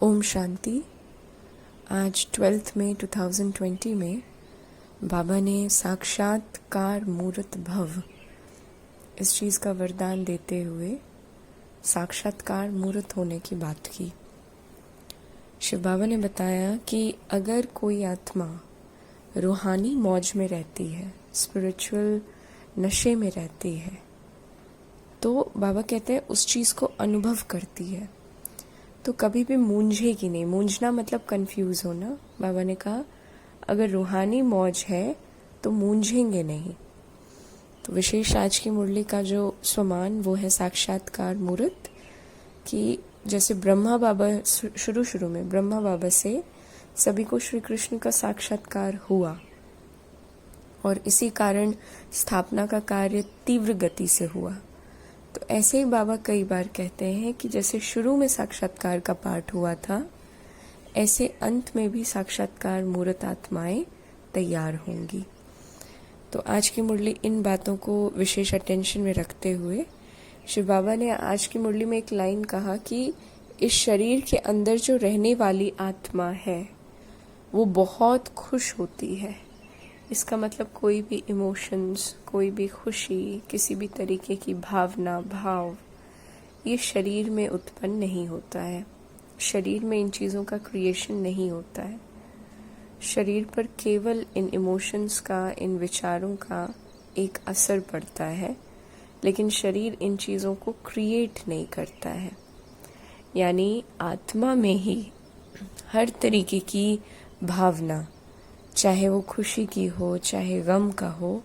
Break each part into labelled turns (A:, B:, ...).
A: ओम शांति। आज 12 मई 2020 में बाबा ने साक्षात्कार मूर्त भव इस चीज़ का वरदान देते हुए साक्षात्कार मूर्त होने की बात की। शिव बाबा ने बताया कि अगर कोई आत्मा रूहानी मौज में रहती है, स्पिरिचुअल नशे में रहती है, तो बाबा कहते हैं उस चीज़ को अनुभव करती है तो कभी भी मूंझेगी नहीं। मूंझना मतलब कंफ्यूज होना। बाबा ने कहा अगर रूहानी मौज है तो मूंझेंगे नहीं। तो विशेष आज की मुरली का जो स्वमान वो है साक्षात्कार मूर्त, कि जैसे ब्रह्मा बाबा शुरू में ब्रह्मा बाबा से सभी को श्री कृष्ण का साक्षात्कार हुआ और इसी कारण स्थापना का कार्य तीव्र गति से हुआ। तो ऐसे ही बाबा कई बार कहते हैं कि जैसे शुरू में साक्षात्कार का पाठ हुआ था, ऐसे अंत में भी साक्षात्कार मूर्त आत्माएं तैयार होंगी। तो आज की मुरली इन बातों को विशेष अटेंशन में रखते हुए शिव बाबा ने आज की मुरली में एक लाइन कहा कि इस शरीर के अंदर जो रहने वाली आत्मा है वो बहुत खुश होती है। इसका मतलब कोई भी इमोशंस, कोई भी खुशी, किसी भी तरीके की भावना, भाव ये शरीर में उत्पन्न नहीं होता है। शरीर में इन चीज़ों का क्रिएशन नहीं होता है। शरीर पर केवल इन इमोशंस का, इन विचारों का एक असर पड़ता है, लेकिन शरीर इन चीज़ों को क्रिएट नहीं करता है। यानी आत्मा में ही हर तरीके की भावना, चाहे वो खुशी की हो, चाहे गम का हो,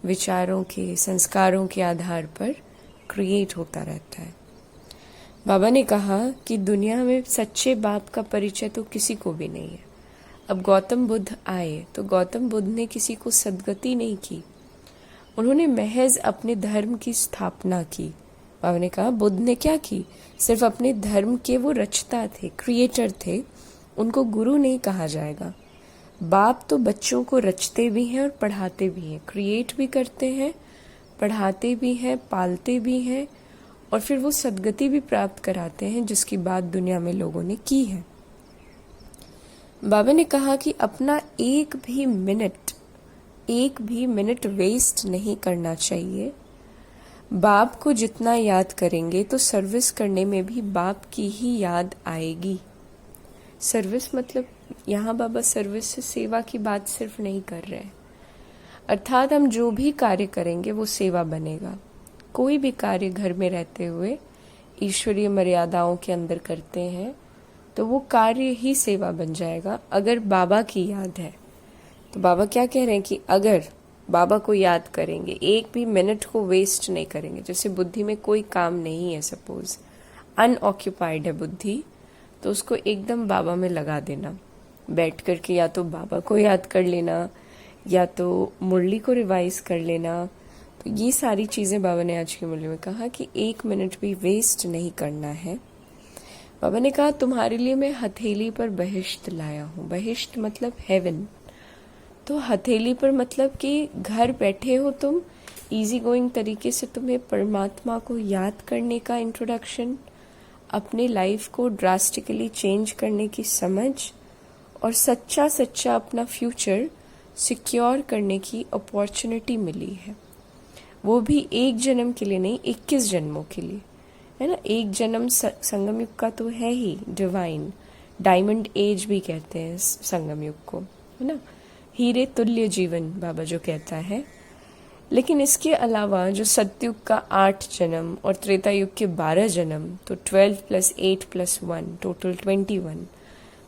A: विचारों के, संस्कारों के आधार पर क्रिएट होता रहता है। बाबा ने कहा कि दुनिया में सच्चे बाप का परिचय तो किसी को भी नहीं है। अब गौतम बुद्ध आए तो गौतम बुद्ध ने किसी को सद्गति नहीं की, उन्होंने महज अपने धर्म की स्थापना की। बाबा ने कहा बुद्ध ने क्या की? सिर्फ अपने धर्म के वो रचता थे, क्रिएटर थे, उनको गुरु नहीं कहा जाएगा। बाप तो बच्चों को रचते भी हैं और पढ़ाते भी हैं, क्रिएट भी करते हैं, पढ़ाते भी हैं, पालते भी हैं और फिर वो सद्गति भी प्राप्त कराते हैं, जिसकी बात दुनिया में लोगों ने की है। बाबा ने कहा कि अपना एक भी मिनट वेस्ट नहीं करना चाहिए। बाप को जितना याद करेंगे तो सर्विस करने में भी बाप की ही याद आएगी। सर्विस मतलब यहाँ बाबा सर्विस से सेवा की बात सिर्फ नहीं कर रहे हैं, अर्थात हम जो भी कार्य करेंगे वो सेवा बनेगा। कोई भी कार्य घर में रहते हुए ईश्वरीय मर्यादाओं के अंदर करते हैं तो वो कार्य ही सेवा बन जाएगा अगर बाबा की याद है। तो बाबा क्या कह रहे हैं कि अगर बाबा को याद करेंगे, एक भी मिनट को वेस्ट नहीं करेंगे, जैसे बुद्धि में कोई काम नहीं है, सपोज अनऑक्यूपाइड है बुद्धि, तो उसको एकदम बाबा में लगा देना। बैठ करके या तो बाबा को याद कर लेना या तो मुरली को रिवाइज कर लेना। तो ये सारी चीज़ें बाबा ने आज की मुरली में कहा कि एक मिनट भी वेस्ट नहीं करना है। बाबा ने कहा तुम्हारे लिए मैं हथेली पर बहिश्त लाया हूँ। बहिश्त मतलब हेवन। तो हथेली पर मतलब कि घर बैठे हो तुम, इजी गोइंग तरीके से तुम्हें परमात्मा को याद करने का इंट्रोडक्शन, अपने लाइफ को ड्रास्टिकली चेंज करने की समझ और सच्चा अपना फ्यूचर सिक्योर करने की अपॉर्चुनिटी मिली है। वो भी एक जन्म के लिए नहीं, 21 जन्मों के लिए, है ना। एक जन्म संगम युग का तो है ही, डिवाइन डायमंड एज भी कहते हैं संगम युग को, है ना, हीरे तुल्य जीवन बाबा जो कहता है। लेकिन इसके अलावा जो सतयुग का 8 जन्म और त्रेता युग के 12 जन्म, तो 12 + 8 + 1 टोटल 21।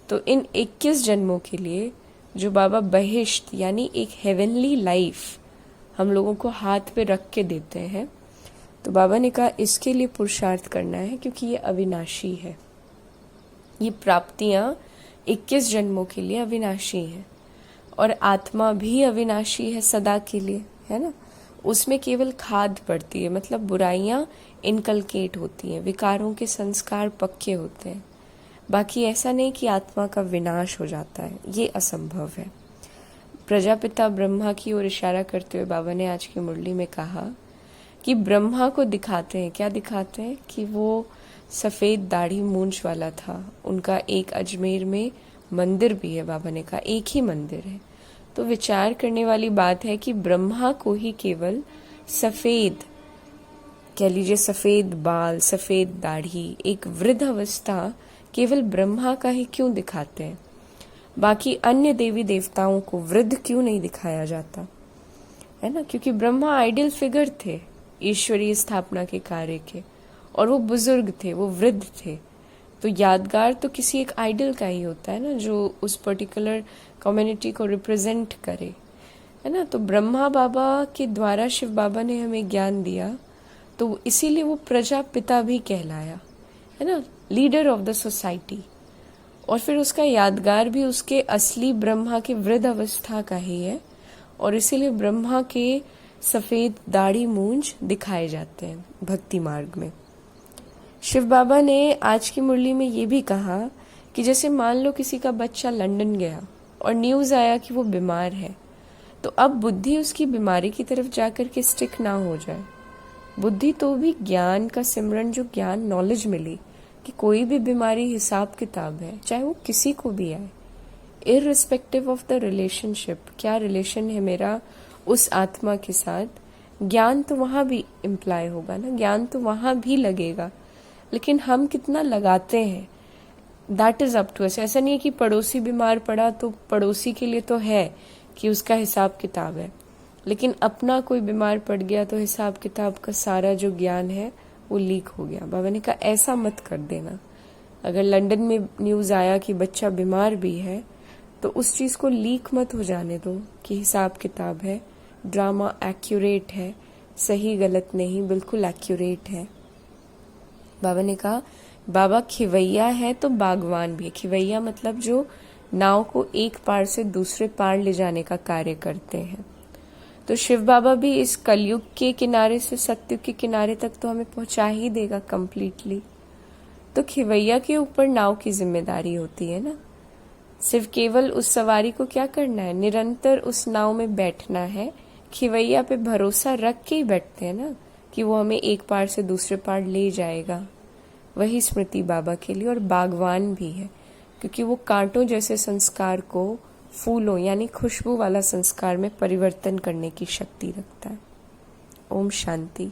A: तो इन 21 जन्मों के लिए जो बाबा बहिश्त यानी एक हेवनली लाइफ हम लोगों को हाथ पे रख के देते हैं, तो बाबा ने कहा इसके लिए पुरुषार्थ करना है, क्योंकि ये अविनाशी है। ये प्राप्तियां 21 जन्मों के लिए अविनाशी हैं और आत्मा भी अविनाशी है सदा के लिए, है ना। उसमें केवल खाद पड़ती है, मतलब बुराइयां इनकलकेट होती हैं, विकारों के संस्कार पक्के होते हैं। बाकी ऐसा नहीं कि आत्मा का विनाश हो जाता है, ये असंभव है। प्रजापिता ब्रह्मा की ओर इशारा करते हुए बाबा ने आज की मुरली में कहा कि ब्रह्मा को दिखाते हैं, क्या दिखाते हैं कि वो सफ़ेद दाढ़ी मूंछ वाला था। उनका एक अजमेर में मंदिर भी है, बाबा ने कहा एक ही मंदिर है। तो विचार करने वाली बात है कि ब्रह्मा को ही केवल सफ़ेद, कह लीजिए सफ़ेद बाल, सफ़ेद दाढ़ी, एक वृद्ध अवस्था केवल ब्रह्मा का ही क्यों दिखाते हैं? बाकी अन्य देवी देवताओं को वृद्ध क्यों नहीं दिखाया जाता है ना? क्योंकि ब्रह्मा आइडियल फिगर थे ईश्वरीय स्थापना के कार्य के, और वो बुजुर्ग थे, वो वृद्ध थे। तो यादगार तो किसी एक आइडल का ही होता है ना, जो उस पर्टिकुलर कम्युनिटी को रिप्रेजेंट करे, है ना? तो ब्रह्मा बाबा के द्वारा शिव बाबा ने हमें ज्ञान दिया, तो इसीलिए वो प्रजापिता भी कहलाया, है ना, लीडर ऑफ द सोसाइटी। और फिर उसका यादगार भी उसके असली ब्रह्मा के वृद्ध अवस्था का ही है, और इसीलिए ब्रह्मा के सफ़ेद दाढ़ी मूंछ दिखाए जाते हैं भक्ति मार्ग में। शिव बाबा ने आज की मुरली में ये भी कहा कि जैसे मान लो किसी का बच्चा लंदन गया और न्यूज़ आया कि वो बीमार है, तो अब बुद्धि उसकी बीमारी की तरफ जाकर के स्टिक ना हो जाए। बुद्धि तो भी ज्ञान का सिमरन, जो ज्ञान नॉलेज मिली कि कोई भी बीमारी हिसाब किताब है, चाहे वो किसी को भी आए, इररिस्पेक्टिव ऑफ द रिलेशनशिप, क्या रिलेशन है मेरा उस आत्मा के साथ, ज्ञान तो वहाँ भी इम्प्लाई होगा ना, ज्ञान तो वहाँ भी लगेगा। लेकिन हम कितना लगाते हैं, that is up to us. ऐसा नहीं है कि पड़ोसी बीमार पड़ा तो पड़ोसी के लिए तो है कि उसका हिसाब किताब है, लेकिन अपना कोई बीमार पड़ गया तो हिसाब किताब का सारा जो ज्ञान है वो लीक हो गया। बाबा ने कहा ऐसा मत कर देना। अगर लंदन में न्यूज़ आया कि बच्चा बीमार भी है, तो उस चीज़ को लीक मत हो जाने दो कि हिसाब किताब है, ड्रामा एक्यूरेट है, सही गलत नहीं, बिल्कुल एक्यूरेट है। बाबा ने कहा बाबा खिवैया है तो बागवान भी है। खिवैया मतलब जो नाव को एक पार से दूसरे पार ले जाने का कार्य करते हैं। तो शिव बाबा भी इस कलयुग के किनारे से सत्युग के किनारे तक तो हमें पहुंचा ही देगा कंप्लीटली। तो खिवैया के ऊपर नाव की जिम्मेदारी होती है ना, सिर्फ केवल उस सवारी को क्या करना है, निरंतर उस नाव में बैठना है। खिवैया पे भरोसा रख के ही बैठते हैं ना कि वो हमें एक पार से दूसरे पार ले जाएगा। वही स्मृति बाबा के लिए। और बागवान भी है क्योंकि वो कांटों जैसे संस्कार को फूलों यानी खुशबू वाला संस्कार में परिवर्तन करने की शक्ति रखता है। ओम शांति।